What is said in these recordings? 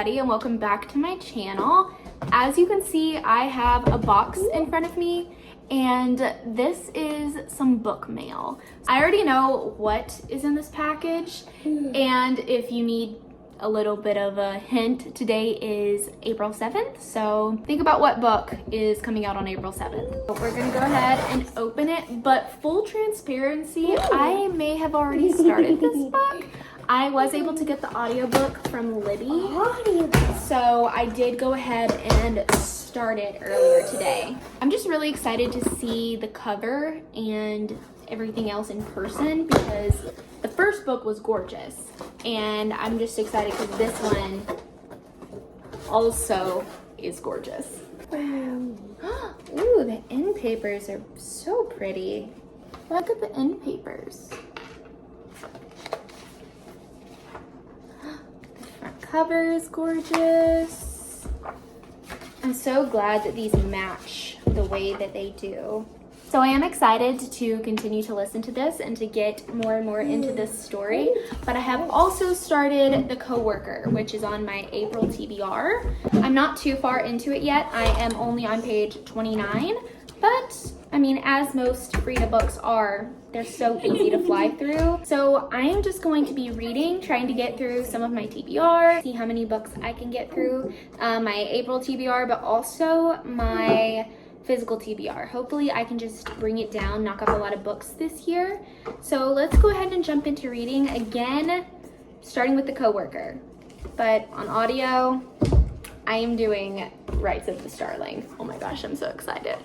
everybody, and welcome back to my channel. As you can see, I have a box in front of me, and this is some book mail. I already know what is in this package, and if you need a little bit of a hint, today is April 7th, so think about what book is coming out on April 7th. We're gonna go ahead and open it, but full transparency, I may have already started this book. I was able to get the audiobook from Libby, so I did go ahead and start it earlier today. I'm just really excited to see the cover and everything else in person because the first book was gorgeous, and I'm just excited because this one also is gorgeous. Wow. Ooh, the end papers are so pretty. Look at the end papers. The front cover is gorgeous. I'm so glad that these match the way that they do. So I am excited to continue to listen to this and to get more and more into this story, but I have also started The Coworker, which is on my April TBR. I'm not too far into it yet. I am only on page 29, but I mean, as most Frida books are, they're so easy to fly through. So I am just going to be reading, trying to get through some of my TBR, see how many books I can get through my April TBR, but also my physical TBR. Hopefully I can just bring it down, knock off a lot of books this year. So let's go ahead and jump into reading again, starting with The Coworker. But on audio, I am doing Rights of the Starling. Oh my gosh, I'm so excited.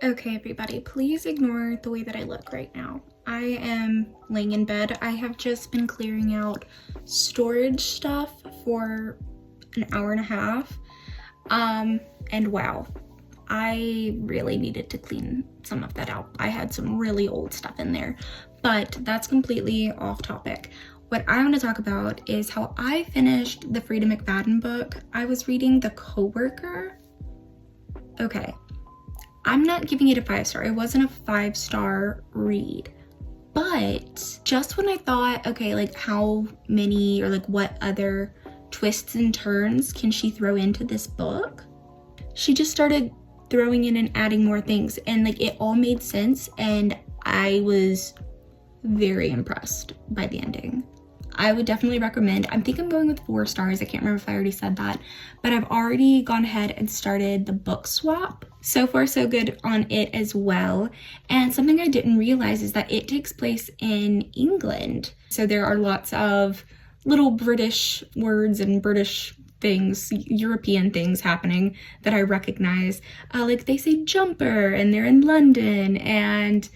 Okay, everybody, please ignore the way that I look right now. I am laying in bed. I have just been clearing out storage stuff for an hour and a half. And wow, I really needed to clean some of that out. I had some really old stuff in there, but that's completely off topic. What I want to talk about is how I finished the Frida McFadden book. I was reading The Coworker. Okay. I'm not giving it a 5-star. It wasn't a 5-star read. But just when I thought, okay, like how many or like what other twists and turns can she throw into this book? She just started throwing in and adding more things, and like it all made sense, and I was very impressed by the ending. I would definitely recommend. I think I'm going with 4 stars. I can't remember if I already said that, but I've already gone ahead and started the book swap. So far, so good on it as well. And something I didn't realize is that it takes place in England. So there are lots of little British words and British things, European things happening that I recognize. Like they say jumper and they're in London, and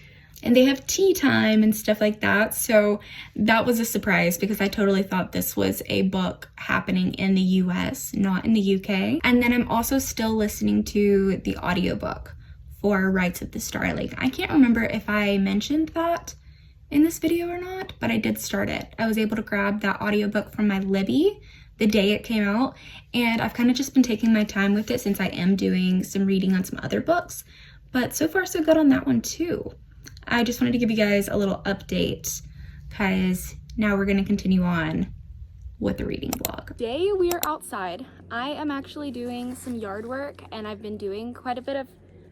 they have tea time and stuff like that. So that was a surprise because I totally thought this was a book happening in the US, not in the UK. And then I'm also still listening to the audiobook for Rights of the Starling. I can't remember if I mentioned that in this video or not, but I did start it. I was able to grab that audiobook from my Libby the day it came out, and I've kind of just been taking my time with it since I am doing some reading on some other books. But so far so good on that one too. I just wanted to give you guys a little update because now we're going to continue on with the reading vlog. Today we are outside. I am actually doing some yard work, and I've been doing quite a bit of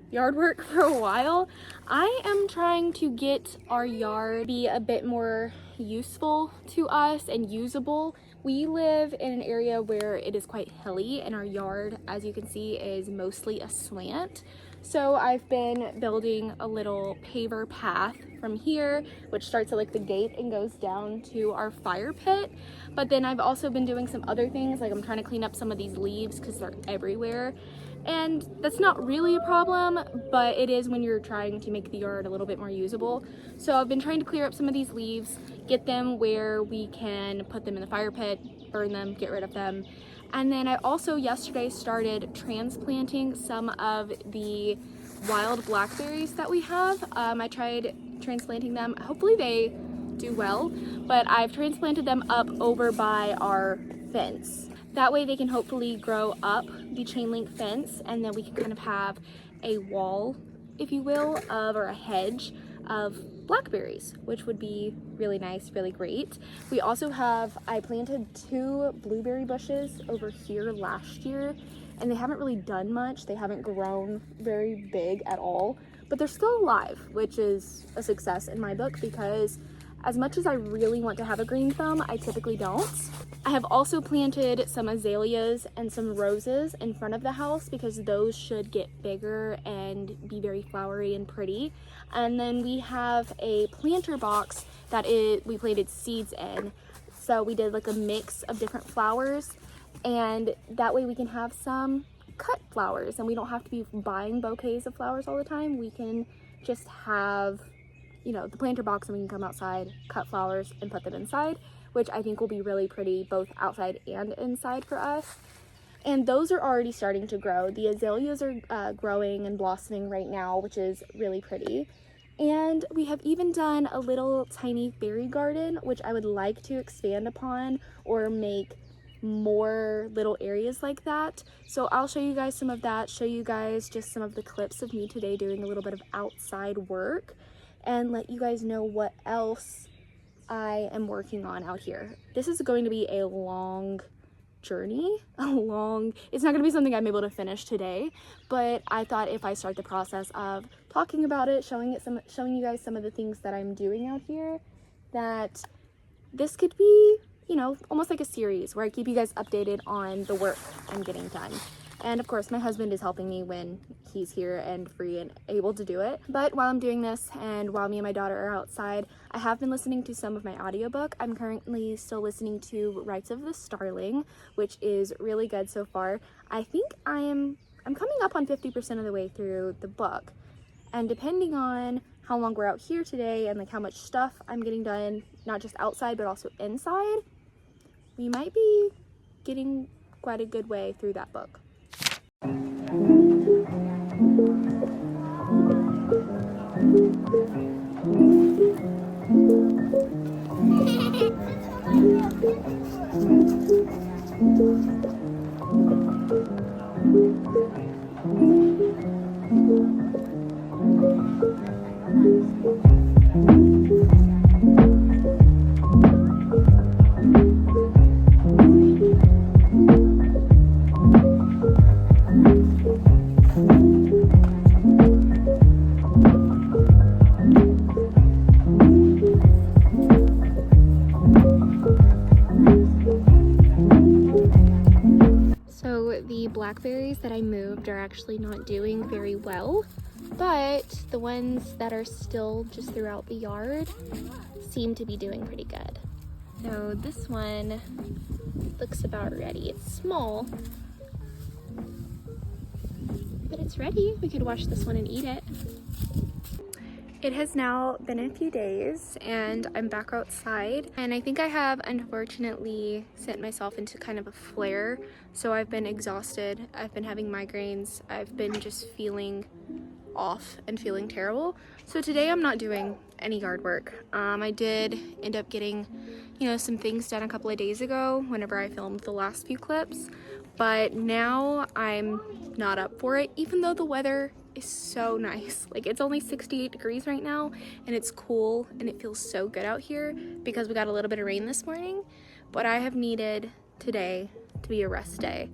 yard work for a while. I am trying to get our yard be a bit more useful to us and usable. We live in an area where it is quite hilly, and our yard, as you can see, is mostly a slant. So I've been building a little paver path from here, which starts at like the gate and goes down to our fire pit. But then I've also been doing some other things, like I'm trying to clean up some of these leaves because they're everywhere. And that's not really a problem, but it is when you're trying to make the yard a little bit more usable. So I've been trying to clear up some of these leaves, get them where we can put them in the fire pit, burn them, get rid of them. And then I also yesterday started transplanting some of the wild blackberries that we have. I tried transplanting them. Hopefully they do well, but I've transplanted them up over by our fence. That way they can hopefully grow up the chain link fence, and then we can kind of have a wall, if you will, or a hedge of blackberries, which would be really nice, really great. We also have, I planted 2 blueberry bushes over here last year, and they haven't really done much. They haven't grown very big at all, but they're still alive, which is a success in my book, because as much as I really want to have a green thumb, I typically don't. I have also planted some azaleas and some roses in front of the house because those should get bigger and be very flowery and pretty. And then we have a planter box that we planted seeds in. So we did like a mix of different flowers, and that way we can have some cut flowers, and we don't have to be buying bouquets of flowers all the time. We can just have, you know, the planter box, and we can come outside, cut flowers, and put them inside, which I think will be really pretty both outside and inside for us. And those are already starting to grow. The azaleas are growing and blossoming right now, which is really pretty. And we have even done a little tiny fairy garden, which I would like to expand upon or make more little areas like that. So I'll show you guys some of that, show you guys just some of the clips of me today doing a little bit of outside work, and let you guys know what else I am working on out here. This is going to be a long journey, it's not going to be something I'm able to finish today, but I thought if I start the process of talking about it, showing you guys some of the things that I'm doing out here, that this could be, you know, almost like a series where I keep you guys updated on the work I'm getting done. And of course, my husband is helping me when he's here and free and able to do it. But while I'm doing this, and while me and my daughter are outside, I have been listening to some of my audiobook. I'm currently still listening to Rights of the Starling, which is really good so far. I think I'm coming up on 50% of the way through the book. And depending on how long we're out here today and like how much stuff I'm getting done, not just outside, but also inside, we might be getting quite a good way through that book. Blackberries that I moved are actually not doing very well, but the ones that are still just throughout the yard seem to be doing pretty good. So this one looks about ready. It's small, but it's ready. We could wash this one and eat it. It has now been a few days and I'm back outside, and I think I have unfortunately sent myself into kind of a flare. So I've been exhausted, I've been having migraines, I've been just feeling off and feeling terrible. So today I'm not doing any yard work. I did end up getting, you know, some things done a couple of days ago whenever I filmed the last few clips, but now I'm not up for it, even though the weather is so nice. Like, it's only 68 degrees right now and it's cool and it feels so good out here because we got a little bit of rain this morning, but I have needed today to be a rest day.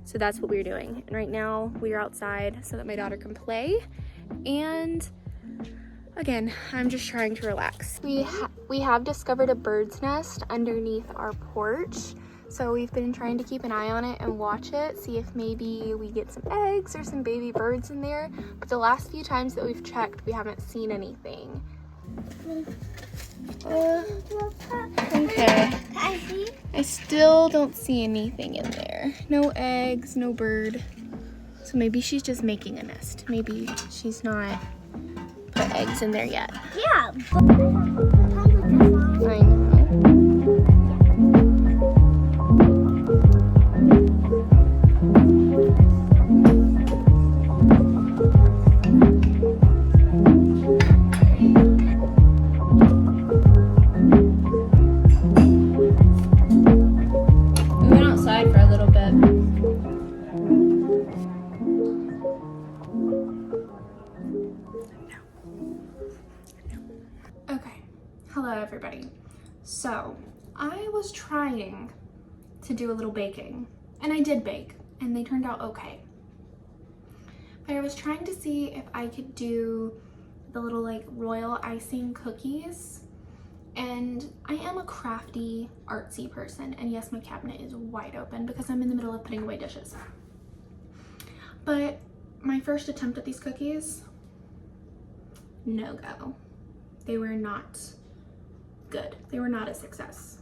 So that's what we're doing. And right now we are outside so that my daughter can play. And again, I'm just trying to relax. We have discovered a bird's nest underneath our porch. So we've been trying to keep an eye on it and watch it, see if maybe we get some eggs or some baby birds in there. But the last few times that we've checked, we haven't seen anything. Okay. I still don't see anything in there. No eggs, no bird. So maybe she's just making a nest. Maybe she's not put eggs in there yet. Yeah. I know. Hello everybody. So I was trying to do a little baking, and I did bake and they turned out okay. But I was trying to see if I could do the little like royal icing cookies, and I am a crafty, artsy person, and yes, my cabinet is wide open because I'm in the middle of putting away dishes. But my first attempt at these cookies, no go. They were not good. They were not a success.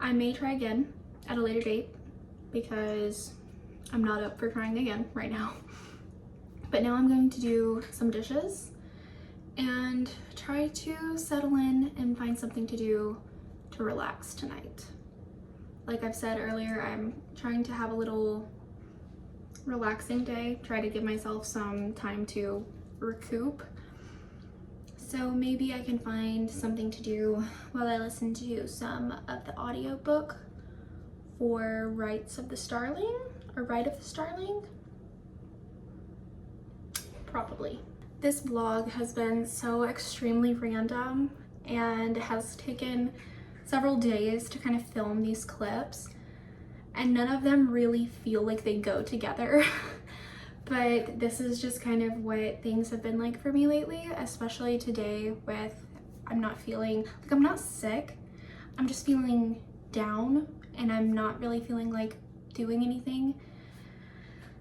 I may try again at a later date because I'm not up for trying again right now. But now I'm going to do some dishes and try to settle in and find something to do to relax tonight. Like I've said earlier, I'm trying to have a little relaxing day, try to give myself some time to recoup. So maybe I can find something to do while I listen to some of the audiobook for Rights of the Starling, or Rite of the Starling? Probably. This vlog has been so extremely random and has taken several days to kind of film these clips, and none of them really feel like they go together. But this is just kind of what things have been like for me lately, especially today with, I'm not feeling, like I'm not sick, I'm just feeling down and I'm not really feeling like doing anything.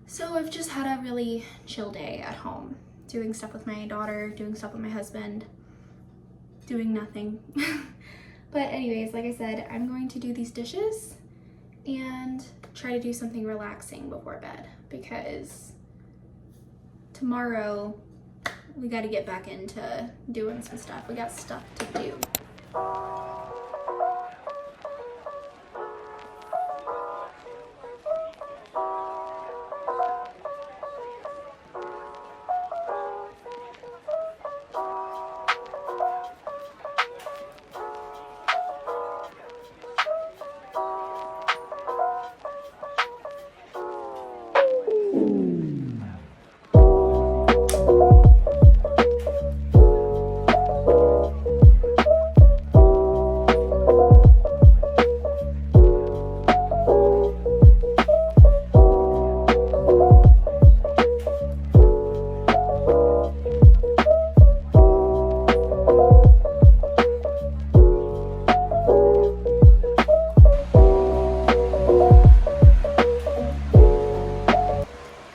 So I've just had a really chill day at home, doing stuff with my daughter, doing stuff with my husband, doing nothing. But anyways, like I said, I'm going to do these dishes and try to do something relaxing before bed because tomorrow we got to get back into doing some stuff. We got stuff to do.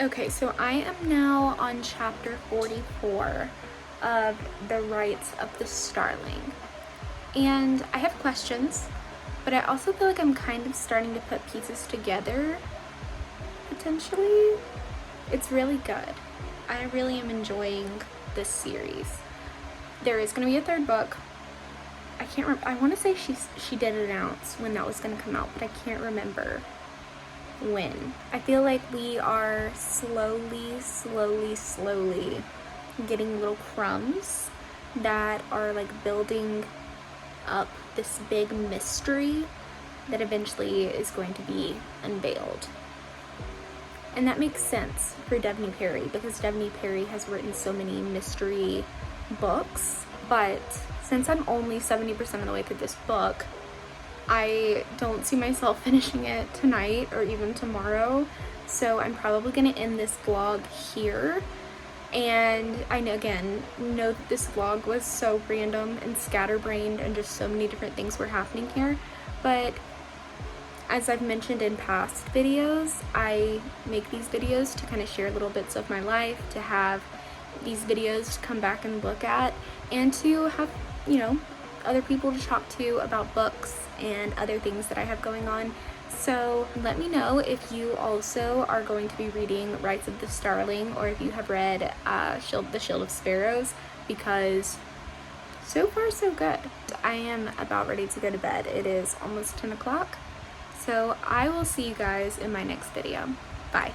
Okay, so I am now on chapter 44 of the Rights of the Starling. And I have questions, but I also feel like I'm kind of starting to put pieces together, potentially. It's really good. I really am enjoying this series. There is going to be a third book. I can't remember. I want to say she did announce when that was going to come out, but I can't remember when. I feel like we are slowly getting little crumbs that are like building up this big mystery that eventually is going to be unveiled. And that makes sense for Devney Perry because Devney Perry has written so many mystery books, but since I'm only 70% of the way through this book, I don't see myself finishing it tonight or even tomorrow, so I'm probably gonna end this vlog here. And I know, again, know that this vlog was so random and scatterbrained and just so many different things were happening here, but as I've mentioned in past videos, I make these videos to kind of share little bits of my life, to have these videos to come back and look at, and to have, you know, other people to talk to about books and other things that I have going on. So let me know if you also are going to be reading Rights of the Starling, or if you have read The Shield of Sparrows, because so far so good. I am about ready to go to bed. It is almost 10 o'clock. So I will see you guys in my next video. Bye.